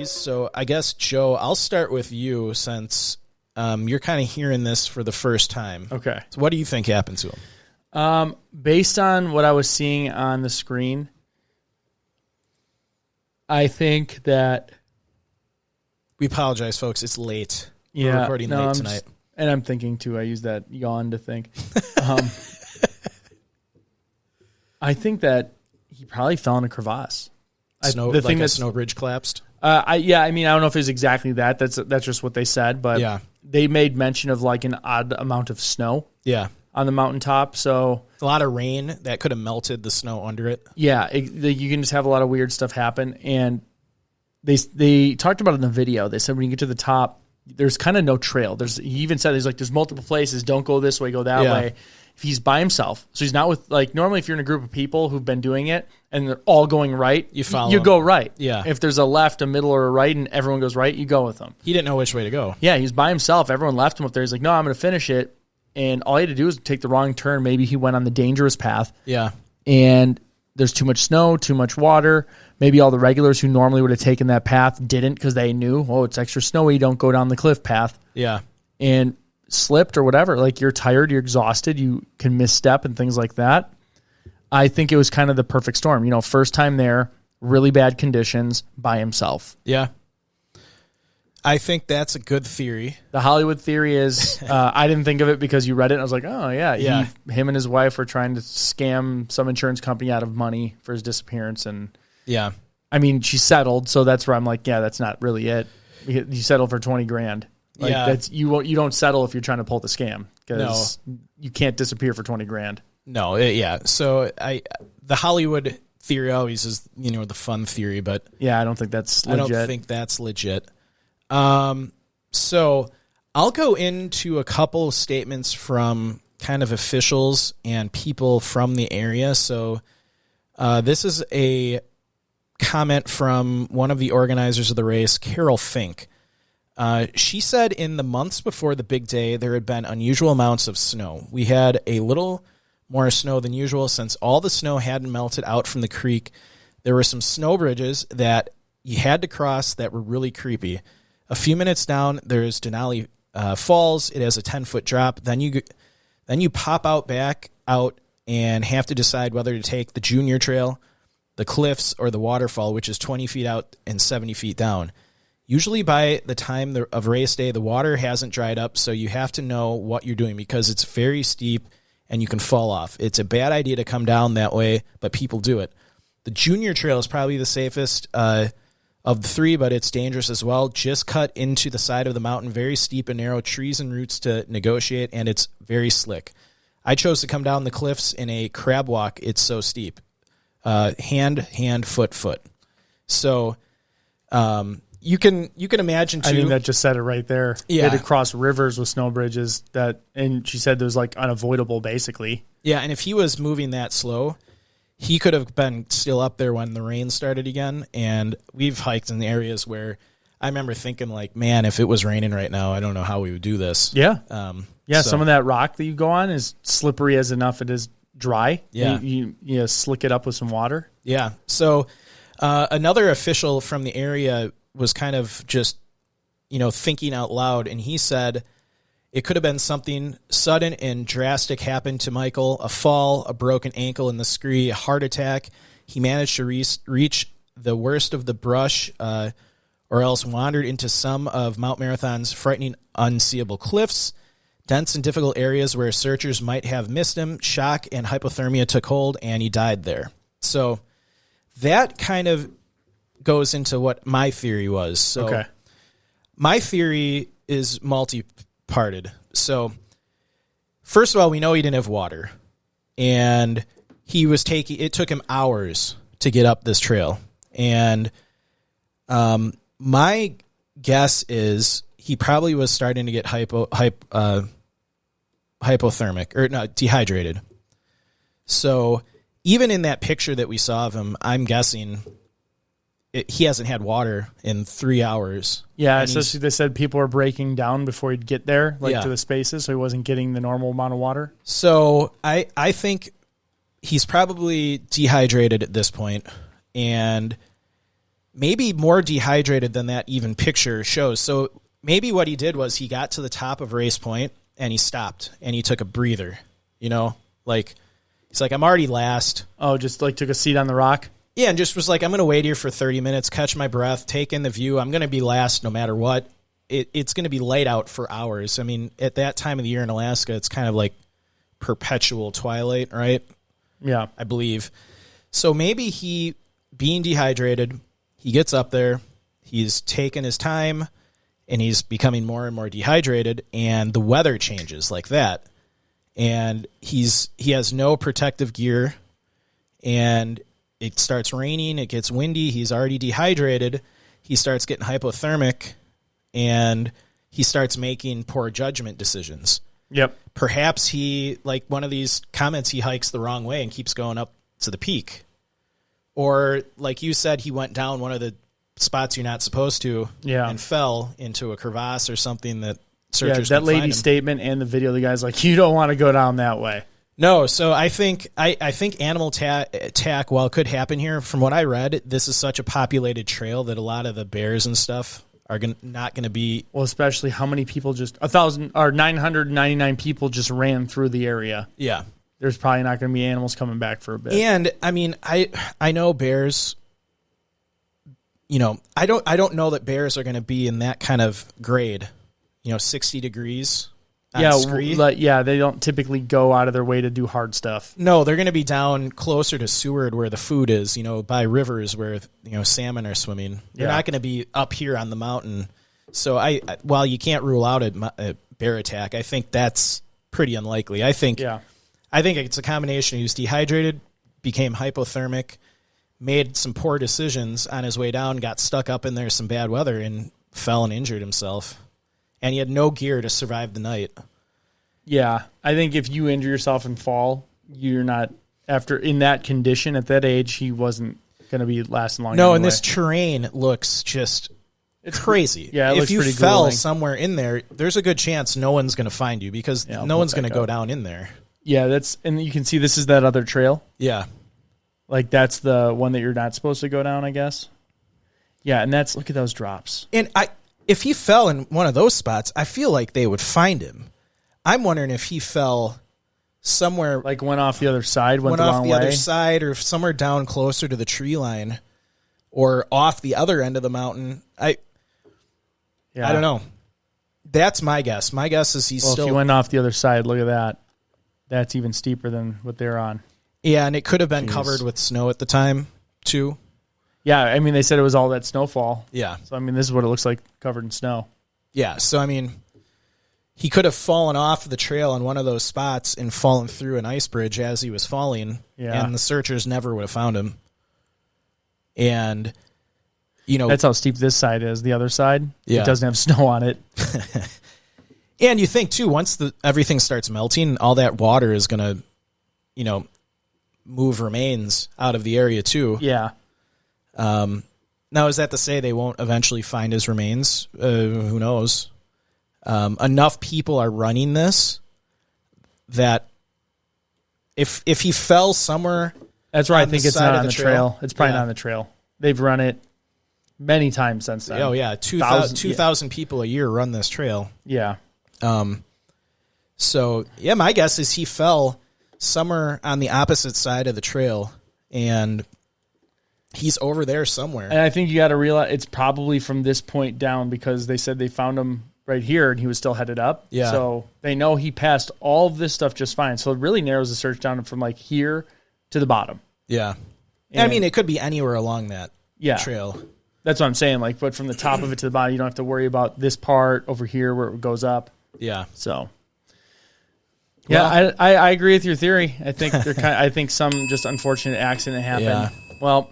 theories. So I guess, Joe, I'll start with you since you're kind of hearing this for the first time. Okay. So what do you think happened to him? Based on what I was seeing on the screen, I think that... We apologize, folks. It's late. Yeah, We're recording late tonight. And I'm thinking, too, I use that yawn to think. I think that he probably fell in a crevasse. Snow bridge collapsed? I don't know if it was exactly that. That's just what they said. But they made mention of like an odd amount of snow on the mountaintop. So a lot of rain that could have melted the snow under it. Yeah, you can just have a lot of weird stuff happen. And they talked about it in the video. They said when you get to the top, there's kind of no trail. He even said there's multiple places. Don't go this way, go that way. If he's by himself, so he's not with normally if you're in a group of people who've been doing it and they're all going right, you go right. Yeah. If there's a left, a middle, or a right, and everyone goes right, you go with them. He didn't know which way to go. Yeah, he's by himself. Everyone left him up there. He's like, no, I'm going to finish it. And all he had to do was take the wrong turn. Maybe he went on the dangerous path. Yeah. And there's too much snow, too much water. Maybe all the regulars who normally would have taken that path didn't because they knew, it's extra snowy. Don't go down the cliff path. Yeah. And slipped or whatever. Like you're tired, you're exhausted, you can misstep and things like that. I think it was kind of the perfect storm. First time there, really bad conditions, by himself. Yeah. I think that's a good theory. The Hollywood theory is, I didn't think of it because you read it and I was like, oh yeah. Him and his wife were trying to scam some insurance company out of money for his disappearance. And yeah, I mean, she settled. So that's where I'm like, yeah, that's not really it. You settled for $20,000. That's you don't settle if you're trying to pull the scam because you can't disappear for $20,000. No. So the Hollywood theory always is, the fun theory, but yeah, I don't think that's legit. I don't think that's legit. So I'll go into a couple statements from kind of officials and people from the area. So this is a comment from one of the organizers of the race, Carol Fink. She said in the months before the big day, there had been unusual amounts of snow. We had a little more snow than usual since all the snow hadn't melted out from the creek. There were some snow bridges that you had to cross that were really creepy. A few minutes down, there's Denali Falls. It has a 10-foot drop. Then you pop back out and have to decide whether to take the junior trail, the cliffs, or the waterfall, which is 20 feet out and 70 feet down. Usually by the time of race day, the water hasn't dried up, so you have to know what you're doing because it's very steep and you can fall off. It's a bad idea to come down that way, but people do it. The junior trail is probably the safest of the three, but it's dangerous as well. Just cut into the side of the mountain, very steep and narrow, trees and roots to negotiate, and it's very slick. I chose to come down the cliffs in a crab walk. It's so steep. Hand, foot. So you can imagine too. I think that just said it right there. Yeah. You had to cross rivers with snow bridges and she said it was like unavoidable basically. Yeah, and if he was moving that slow, he could have been still up there when the rain started again. And we've hiked in the areas where I remember thinking like, man, if it was raining right now, I don't know how we would do this. Yeah. Some of that rock that you go on is slippery as enough it is dry. Yeah. You slick it up with some water. Yeah. So another official from the area was kind of just, thinking out loud. And he said it could have been something sudden and drastic happened to Michael, a fall, a broken ankle in the scree, a heart attack. He managed to reach the worst of the brush or else wandered into some of Mount Marathon's frightening, unseeable cliffs, dense and difficult areas where searchers might have missed him. Shock and hypothermia took hold, and he died there. So that kind of goes into what my theory was. So my theory is multi-parted. So first of all, we know he didn't have water, and it took him hours to get up this trail. And my guess is he probably was starting to get hypothermic or no, dehydrated. So even in that picture that we saw of him, I'm guessing he hasn't had water in 3 hours. Yeah, so they said people were breaking down before he'd get there, to the spaces, so he wasn't getting the normal amount of water. So I think he's probably dehydrated at this point, and maybe more dehydrated than that even picture shows. So maybe what he did was he got to the top of Race Point and he stopped and he took a breather, like he's like, I'm already last. Oh, just like took a seat on the rock? Yeah, and just was like, I'm going to wait here for 30 minutes, catch my breath, take in the view. I'm going to be last no matter what. It's going to be light out for hours. I mean, at that time of the year in Alaska, it's kind of like perpetual twilight, right? Yeah. I believe. So maybe he, being dehydrated, he gets up there, he's taking his time, and he's becoming more and more dehydrated, and the weather changes like that. And he has no protective gear, and it starts raining, it gets windy, he's already dehydrated, he starts getting hypothermic, and he starts making poor judgment decisions. Yep. Perhaps he, like one of these comments, he hikes the wrong way and keeps going up to the peak. Or, like you said, he went down one of the spots you're not supposed to and fell into a crevasse or something that searchers that lady's statement and the video, the guy's like, you don't want to go down that way. No, so I think animal attack, while it could happen here, from what I read, this is such a populated trail that a lot of the bears and stuff are not going to be... Well, especially how many people 999 people just ran through the area. Yeah. There's probably not going to be animals coming back for a bit. And, I mean, I know bears... I don't know that bears are going to be in that kind of grade, 60 degrees. Yeah, they don't typically go out of their way to do hard stuff. No, they're going to be down closer to Seward where the food is, by rivers where, salmon are swimming. They're not going to be up here on the mountain. So while you can't rule out a bear attack, I think that's pretty unlikely. I think it's a combination. He was dehydrated, became hypothermic, made some poor decisions on his way down, got stuck up in there some bad weather, and fell and injured himself. And he had no gear to survive the night. Yeah, I think if you injure yourself and fall, you're not, in that condition at that age, he wasn't going to be lasting long. No, and this terrain looks just crazy. Yeah, if you fell somewhere in there, there's a good chance no one's going to find you because no one's going to go down in there. Yeah, and you can see this is that other trail. Yeah. Like that's the one that you're not supposed to go down, I guess. Yeah, and look at those drops. And if he fell in one of those spots, I feel like they would find him. I'm wondering if he fell somewhere, like went off the other side, went the off wrong the way. Other side, or somewhere down closer to the tree line, or off the other end of the mountain. I don't know. That's my guess. My guess is he's still. If he went off the other side, look at that. That's even steeper than what they're on. Yeah, and it could have been covered with snow at the time too. Yeah, I mean, they said it was all that snowfall. Yeah. So, I mean, this is what it looks like covered in snow. Yeah, so, I mean, he could have fallen off the trail on one of those spots and fallen through an ice bridge as he was falling, and the searchers never would have found him. And, That's how steep this side is. The other side, it doesn't have snow on it. And you think, too, once everything starts melting, all that water is going to, move remains out of the area, too. Yeah. Now, is that to say they won't eventually find his remains? Who knows? Enough people are running this that if he fell somewhere, that's right. I think it's not on the trail. It's probably not on the trail. They've run it many times since then. Oh yeah, 2,000 people a year run this trail. Yeah. So yeah, my guess is he fell somewhere on the opposite side of the trail and he's over there somewhere. And I think you got to realize it's probably from this point down because they said they found him right here and he was still headed up. Yeah. So they know he passed all of this stuff just fine. So it really narrows the search down from like here to the bottom. Yeah. And I mean, it could be anywhere along that trail. That's what I'm saying. Like, but from the top of it to the bottom, you don't have to worry about this part over here where it goes up. Yeah. So. Yeah, I agree with your theory. I think I think some just unfortunate accident happened. Yeah. Well.